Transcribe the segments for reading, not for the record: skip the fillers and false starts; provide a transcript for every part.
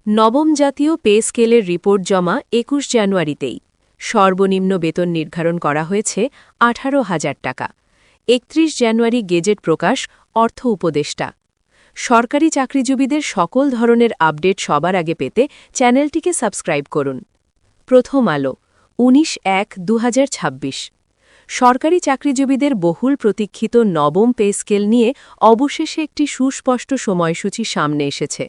নবম জাতীয় পে স্কেলের রিপোর্ট জমা ২১ জানুয়ারিতেই। সর্বনিম্ন বেতন নির্ধারণ করা হয়েছে ১৮,০০০ টাকা। ৩১ জানুয়ারি গেজেট প্রকাশ, অর্থ উপদেষ্টা। সরকারি চাকরিজীবীদের সকল ধরনের আপডেট সবার আগে পেতে চ্যানেলটিকে সাবস্ক্রাইব করুন। প্রথম আলো, ১৯/১/২০২৬। সরকারি চাকরিজীবীদের বহুল প্রতীক্ষিত নবম পে স্কেল নিয়ে অবশেষে একটি সুস্পষ্ট সময়সূচি সামনে এসেছে।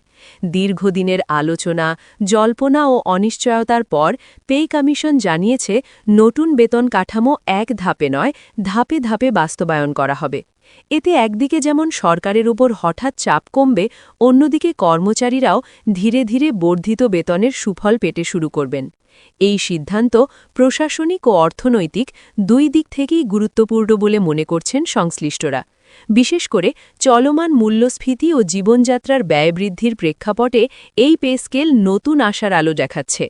দীর্ঘদিনের আলোচনা, জল্পনা ও অনিশ্চয়তার পর পে কমিশন জানিয়েছে, নতুন বেতন কাঠামো এক ধাপে নয়, ধাপে ধাপে বাস্তবায়ন করা হবে। এতে একদিকে যেমন সরকারের উপর হঠাৎ চাপ কমবে, অন্যদিকে কর্মচারীরাও ধীরে ধীরে বর্ধিত বেতনের সুফল পেতে শুরু করবেন। এই সিদ্ধান্ত প্রশাসনিক ও অর্থনৈতিক দুই দিক থেকেই গুরুত্বপূর্ণ বলে মনে করছেন সংশ্লিষ্টরা। বিশেষ করে চলমান মূল্যস্ফীতি ও জীবনযাত্রার ব্যয় বৃদ্ধির প্রেক্ষাপটে এই পে স্কেল নতুন আশার আলো দেখাচ্ছে।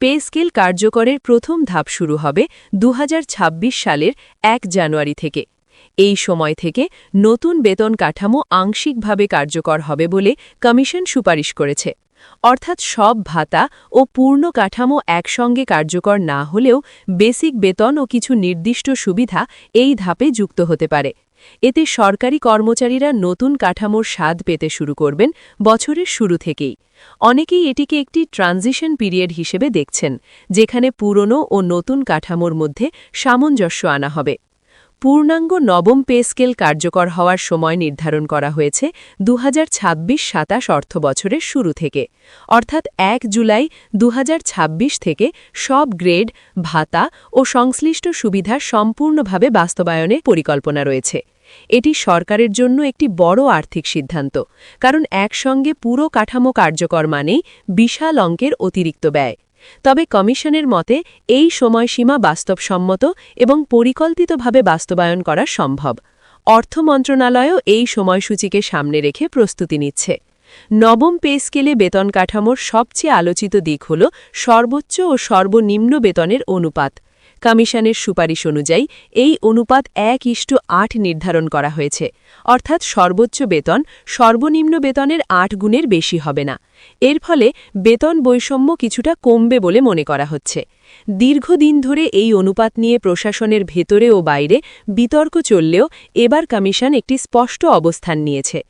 পে স্কেল কার্যকরের প্রথম ধাপ শুরু হবে ২০২৬ সালের ১ জানুয়ারি থেকে। এই সময় থেকে নতুন বেতন কাঠামো আংশিকভাবে কার্যকর হবে বলে কমিশন সুপারিশ করেছে। অর্থাৎ সব ভাতা ও পূর্ণ কাঠামো একসঙ্গে কার্যকর না হলেও বেসিক বেতন ও কিছু নির্দিষ্ট সুবিধা এই ধাপে যুক্ত হতে পারে। এতে সরকারি কর্মচারীরা নতুন কাঠামোর স্বাদ পেতে শুরু করবেন বছরের শুরু থেকেই। অনেকেই এটিকে একটি ট্রানজিশন পিরিয়ড হিসেবে দেখছেন, যেখানে পুরনো ও নতুন কাঠামোর মধ্যে সামঞ্জস্য আনা হবে। পূর্ণাঙ্গ নবম পে স্কেল কার্যকর হওয়ার সময় নির্ধারণ করা হয়েছে ২০২৬-২৭ অর্থবছরের শুরু থেকে, অর্থাৎ ১ জুলাই ২০২৬ থেকে সব গ্রেড, ভাতা ও সংশ্লিষ্ট সুবিধা সম্পূর্ণভাবে বাস্তবায়নের পরিকল্পনা রয়েছে। এটি সরকারের জন্য একটি বড় আর্থিক সিদ্ধান্ত, কারণ একসঙ্গে পুরো কাঠামো কার্যকর মানেই বিশাল অঙ্কের অতিরিক্ত ব্যয়। তবে কমিশনের মতে এই সময়সীমা বাস্তবসম্মত এবং পরিকল্পিতভাবে বাস্তবায়ন করা সম্ভব। অর্থ মন্ত্রণালয়ও এই সময়সূচিকে সামনে রেখে প্রস্তুতি নিচ্ছে। নবম পে স্কেলে বেতন কাঠামোর সবচেয়ে আলোচিত দিক হল সর্বোচ্চ ও সর্বনিম্ন বেতনের অনুপাত। কমিশনের সুপারিশ অনুযায়ী এই অনুপাত ১:৮ নির্ধারণ করা হয়েছে, অর্থাৎ সর্বোচ্চ বেতন সর্বনিম্ন বেতনের ৮ গুণের বেশি হবে না। এর ফলে বেতন বৈষম্য কিছুটা কমবে বলে মনে করা হচ্ছে। দীর্ঘদিন ধরে এই অনুপাত নিয়ে প্রশাসনের ভেতরে ও বাইরে বিতর্ক চললেও এবার কমিশন একটি স্পষ্ট অবস্থান নিয়েছে।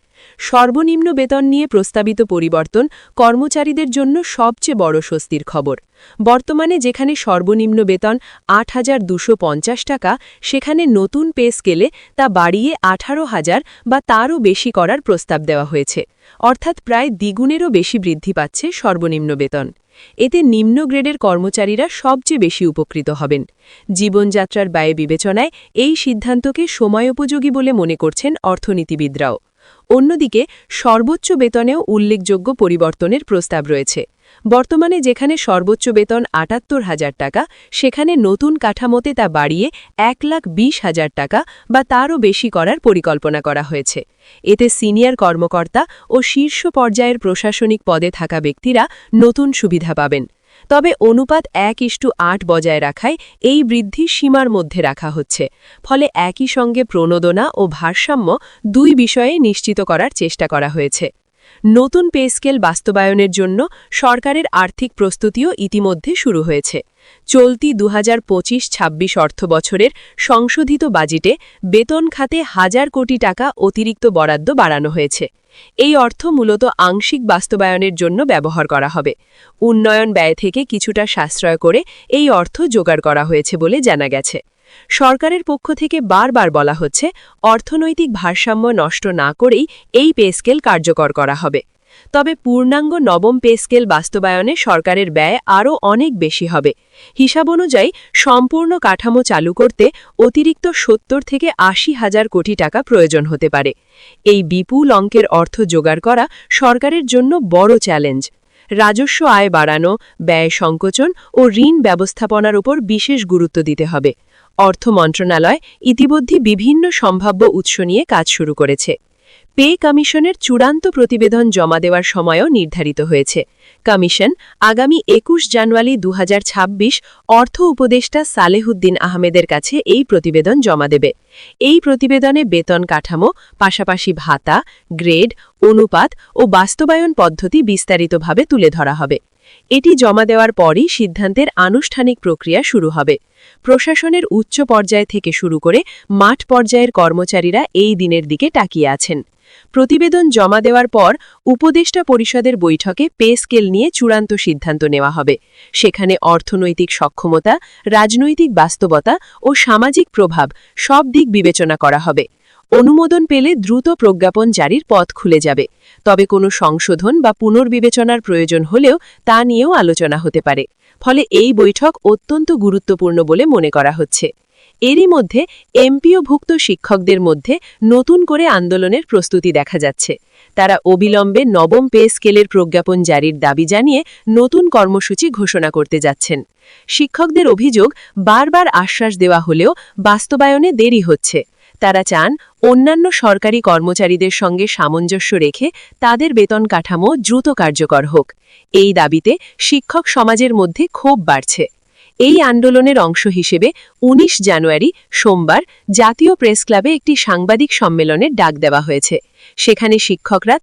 সর্বনিম্ন বেতন নিয়ে প্রস্তাবিত পরিবর্তন কর্মচারীদের জন্য সবচেয়ে বড় স্বস্তির খবর। বর্তমানে যেখানে সর্বনিম্ন বেতন ৮,২৫০ টাকা, সেখানে নতুন পে স্কেলে তা বাড়িয়ে ১৮,০০০ বা তারও বেশি করার প্রস্তাব দেওয়া হয়েছে, অর্থাৎ প্রায় দ্বিগুণেরও বেশি বৃদ্ধি পাচ্ছে সর্বনিম্ন বেতন। এতে নিম্ন গ্রেডের কর্মচারীরা সবচেয়ে বেশি উপকৃত হবেন। জীবনযাত্রার ব্যয় বিবেচনায় এই সিদ্ধান্তকে সময়োপযোগী বলে মনে করছেন অর্থনীতিবিদরাও। অন্যদিকে সর্বোচ্চ বেতনেও উল্লেখযোগ্য পরিবর্তনের প্রস্তাব রয়েছে। বর্তমানে যেখানে সর্বোচ্চ বেতন ৭৮,০০০ টাকা, সেখানে নতুন কাঠামোতে তা বাড়িয়ে ১,২০,০০০ টাকা বা তারও বেশি করার পরিকল্পনা করা হয়েছে। এতে সিনিয়র কর্মকর্তা ও শীর্ষ পর্যায়ের প্রশাসনিক পদে থাকা ব্যক্তিরা নতুন সুবিধা পাবেন। তবে অনুপাত ১:৮ বজায় রাখায় এই বৃদ্ধি সীমার মধ্যে রাখা হচ্ছে, ফলে একই সঙ্গে প্রণোদনা ও ভারসাম্য দুই বিষয়ে নিশ্চিত করার চেষ্টা করা হয়েছে। নতুন পে স্কেল বাস্তবায়নের জন্য সরকারের আর্থিক প্রস্তুতিও ইতিমধ্যে শুরু হয়েছে। চলতি ২০২৫-২৬ অর্থবছরের সংশোধিত বাজেটে বেতন খাতে ১,০০০ কোটি টাকা অতিরিক্ত বরাদ্দ বাড়ানো হয়েছে। এই অর্থ মূলত আংশিক বাস্তবায়নের জন্য ব্যবহার করা হবে। উন্নয়ন ব্যয় থেকে কিছুটা সাশ্রয় করে এই অর্থ জোগাড় করা হয়েছে বলে জানা গেছে। সরকারের পক্ষ থেকে বারবার বলা হচ্ছে, অর্থনৈতিক ভারসাম্য নষ্ট না করেই এই পে স্কেল কার্যকর করা হবে। তবে পূর্ণাঙ্গ নবম পে স্কেল বাস্তবায়নে সরকারের ব্যয় আরও অনেক বেশি হবে। হিসাব অনুযায়ী সম্পূর্ণ কাঠামো চালু করতে অতিরিক্ত ৭০ থেকে ৮০,০০০ কোটি টাকা প্রয়োজন হতে পারে। এই বিপুল অঙ্কের অর্থ জোগাড় করা সরকারের জন্য বড় চ্যালেঞ্জ। রাজস্ব আয় বাড়ানো, ব্যয় সংকোচন ও ঋণ ব্যবস্থাপনার উপর বিশেষ গুরুত্ব দিতে হবে। অর্থ মন্ত্রণালয় ইতিমধ্যে বিভিন্ন সম্ভাব্য উৎস নিয়ে কাজ শুরু করেছে। পে কমিশনের চূড়ান্ত প্রতিবেদন জমা দেওয়ার সময়ও নির্ধারিত হয়েছে, কমিশন আগামী ২১ জানুয়ারি ২০২৬ অর্থ উপদেষ্টা সালেহুদ্দিন আহমেদের কাছে এই প্রতিবেদন জমা দেবে। এই প্রতিবেদনে বেতন কাঠামো, পাশাপাশি ভাতা, গ্রেড, অনুপাত ও বাস্তবায়ন পদ্ধতি বিস্তারিতভাবে তুলে ধরা হবে। এটি জমা দেওয়ার পরই সিদ্ধান্তের আনুষ্ঠানিক প্রক্রিয়া শুরু হবে। প্রশাসনের উচ্চ পর্যায় থেকে শুরু করে মাঠ পর্যায়ের কর্মচারীরা এই দিনের দিকে তাকিয়ে আছেন। প্রতিবেদন জমা দেওয়ার পর উপদেষ্টা পরিষদের বৈঠকে পে স্কেল নিয়ে চূড়ান্ত সিদ্ধান্ত নেওয়া হবে। সেখানে অর্থনৈতিক সক্ষমতা, রাজনৈতিক বাস্তবতা ও সামাজিক প্রভাব সব দিক বিবেচনা করা হবে। অনুমোদন পেলে দ্রুত প্রজ্ঞাপন জারির পথ খুলে যাবে। তবে কোনো সংশোধন বা পুনর্বিবেচনার প্রয়োজন হলেও তা নিয়েও আলোচনা হতে পারে। ফলে এই বৈঠক অত্যন্ত গুরুত্বপূর্ণ বলে মনে করা হচ্ছে। এরই মধ্যে এমপিওভুক্ত শিক্ষকদের মধ্যে নতুন করে আন্দোলনের প্রস্তুতি দেখা যাচ্ছে। তারা অবিলম্বে নবম পে স্কেলের প্রজ্ঞাপন জারির দাবি জানিয়ে নতুন কর্মসূচি ঘোষণা করতে যাচ্ছেন। শিক্ষকদের অভিযোগ, বারবার আশ্বাস দেওয়া হলেও বাস্তবায়নে দেরি হচ্ছে। তারা চান অন্যান্য সরকারি কর্মচারীদের সঙ্গে সামঞ্জস্য রেখে তাদের বেতন কাঠামো দ্রুত কার্যকর হোক। এই দাবিতে শিক্ষক সমাজের মধ্যে ক্ষোভ বাড়ছে। এই আন্দোলনের অংশ হিসেবে ১৯ জানুয়ারি সোমবার জাতীয় প্রেস ক্লাবে একটি সাংবাদিক সম্মেলনের ডাক দেওয়া হয়েছে। সেখানে শিক্ষকরা